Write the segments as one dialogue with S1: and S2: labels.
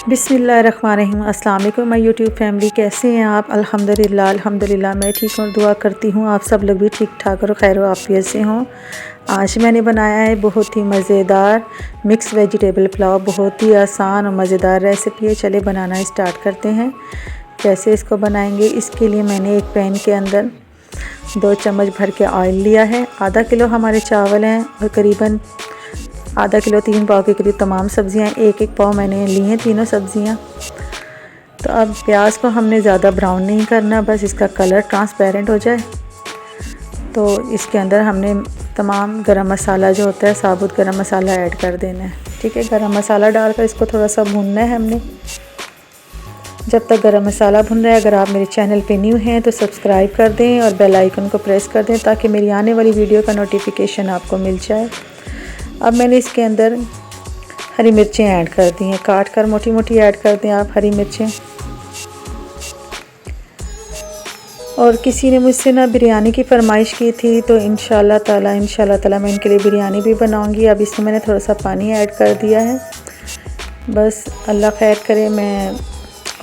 S1: बिस्मिल्लाहिर्रहमानिर्रहीम। अस्सलाम वालेकुम माय यूट्यूब फैमिली, कैसे हैं आप? अल्हम्दुलिल्लाह मैं ठीक हूँ। दुआ करती हूँ आप सब लोग भी ठीक ठाक और खैर आफियत से हों। आज मैंने बनाया है बहुत ही मज़ेदार मिक्स वेजिटेबल पुलाव। बहुत ही आसान और मज़ेदार रेसिपी है। चले बनाना स्टार्ट करते हैं। कैसे इसको बनाएंगे, इसके लिए मैंने एक पैन के अंदर 2 चम्मच भर के ऑयल लिया है। आधा किलो हमारे चावल हैं और करीबन आधा किलो 3 पाव के करीब तमाम सब्ज़ियाँ, एक पाव मैंने ली हैं तीनों सब्ज़ियाँ। तो अब प्याज को हमने ज़्यादा ब्राउन नहीं करना, बस इसका कलर ट्रांसपेरेंट हो जाए। तो इसके अंदर हमने तमाम गरम मसाला जो होता है, साबुत गरम मसाला ऐड कर देना है। ठीक है, गरम मसाला डालकर इसको थोड़ा सा भूनना है हमने, जब तक गरम मसाला भुन रहा है। अगर आप मेरे चैनल पे न्यू हैं तो सब्सक्राइब कर दें और बेल आइकन को प्रेस कर दें ताकि मेरी आने वाली वीडियो का नोटिफिकेशन आपको मिल जाए। अब मैंने इसके अंदर हरी मिर्चें ऐड कर दी हैं, काट कर मोटी मोटी ऐड कर दें आप हरी मिर्चें। और किसी ने मुझसे ना बिरयानी की फरमाइश की थी, तो इंशाल्लाह ताला मैं इनके लिए बिरयानी भी बनाऊंगी। अब इसमें मैंने थोड़ा सा पानी ऐड कर दिया है। बस अल्लाह खैर करे, मैं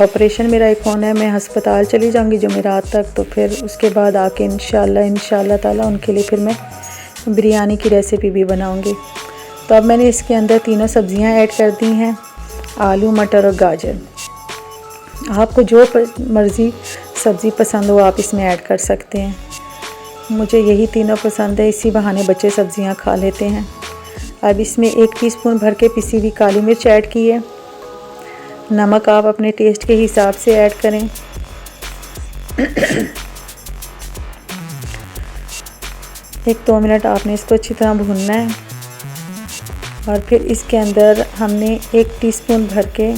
S1: ऑपरेशन मेरा एक होना है, मैं हस्पताल चली जाऊंगी जुमेरात तक। तो फिर उसके बाद आके इंशाल्लाह ताला उनके लिए फिर मैं बिरयानी की रेसिपी भी बनाऊंगी। तो अब मैंने इसके अंदर तीनों सब्ज़ियां ऐड कर दी हैं, आलू, मटर और गाजर। आपको जो मर्ज़ी सब्ज़ी पसंद हो आप इसमें ऐड कर सकते हैं। मुझे यही तीनों पसंद है, इसी बहाने बच्चे सब्ज़ियां खा लेते हैं। अब इसमें 1 टीस्पून भर के पिसी हुई काली मिर्च ऐड की है। नमक आप अपने टेस्ट के हिसाब से ऐड करें। 1-2 मिनट आपने इसको अच्छी तरह भूनना है। और फिर इसके अंदर हमने 1 टीस्पून भर के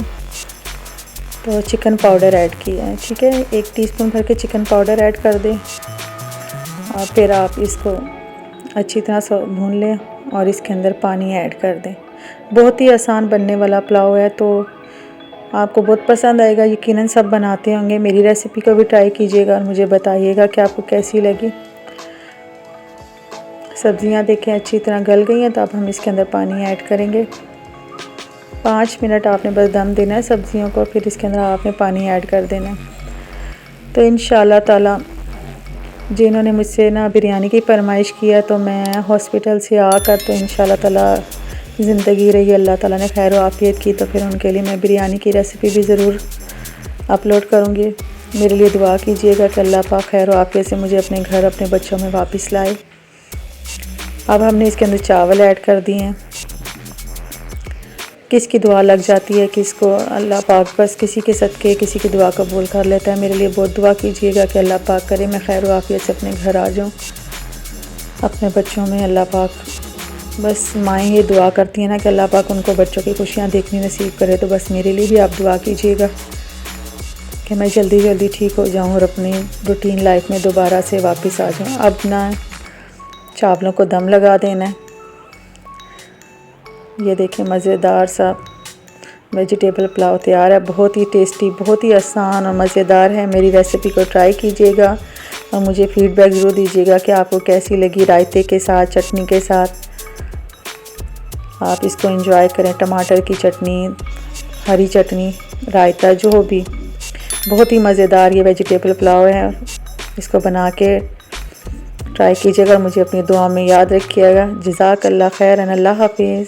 S1: तो चिकन पाउडर ऐड किया है। ठीक है, 1 टीस्पून भर के चिकन पाउडर ऐड कर दें और फिर आप इसको अच्छी तरह से भून लें और इसके अंदर पानी ऐड कर दें। बहुत ही आसान बनने वाला पुलाव है, तो आपको बहुत पसंद आएगा। यकीनन सब बनाते होंगे। मेरी रेसिपी को भी ट्राई कीजिएगा और मुझे बताइएगा कि आपको कैसी लगी। सब्ज़ियाँ देखें अच्छी तरह गल गई हैं, तो अब हम इसके अंदर पानी ऐड करेंगे। 5 मिनट आपने बस दम देना है सब्ज़ियों को, फिर इसके अंदर आपने पानी ऐड कर देना है। तो इंशाल्लाह ताला जिन्होंने मुझसे ना बिरयानी की फरमाइश किया, तो मैं हॉस्पिटल से आकर तो इंशाल्लाह ताला ज़िंदगी रही, अल्लाह ताला ने खैर आफियत की, तो फिर उनके लिए मैं बिरयानी की रेसिपी भी ज़रूर अपलोड करूँगी। मेरे लिए दुआ कीजिएगा कि अल्लाह पाक खैर आफियत से मुझे अपने घर अपने बच्चों में वापस लाए। अब हमने इसके अंदर चावल ऐड कर दिए हैं। किसकी दुआ लग जाती है किसको, अल्लाह पाक बस किसी के सदक़े किसी की दुआ कबूल कर लेता है। मेरे लिए बहुत दुआ कीजिएगा कि अल्लाह पाक करे मैं खैर आफियत से अपने घर आ जाऊँ, अपने बच्चों में। अल्लाह पाक बस माएँ ये दुआ करती हैं ना कि अल्लाह पाक उनको बच्चों की खुशियाँ देखनी नसीब करे। तो बस मेरे लिए भी आप दुआ कीजिएगा कि मैं जल्दी ठीक हो जाऊँ और अपनी रूटीन लाइफ में दोबारा से वापस आ जाऊँ। अब ना चावलों को दम लगा देना है। ये देखें मज़ेदार सा वेजिटेबल पुलाव तैयार है। बहुत ही टेस्टी, बहुत ही आसान और मज़ेदार है। मेरी रेसिपी को ट्राई कीजिएगा और मुझे फ़ीडबैक ज़रूर दीजिएगा कि आपको कैसी लगी। रायते के साथ, चटनी के साथ आप इसको एंजॉय करें। टमाटर की चटनी, हरी चटनी, रायता, जो भी, बहुत ही मज़ेदार ये वेजिटेबल पुलाव है। इसको बना के ट्राई कीजिएगा। मुझे अपनी दुआ में याद रखिएगा। जज़ाकल्लाह खैर, अल्लाह हाफिज़।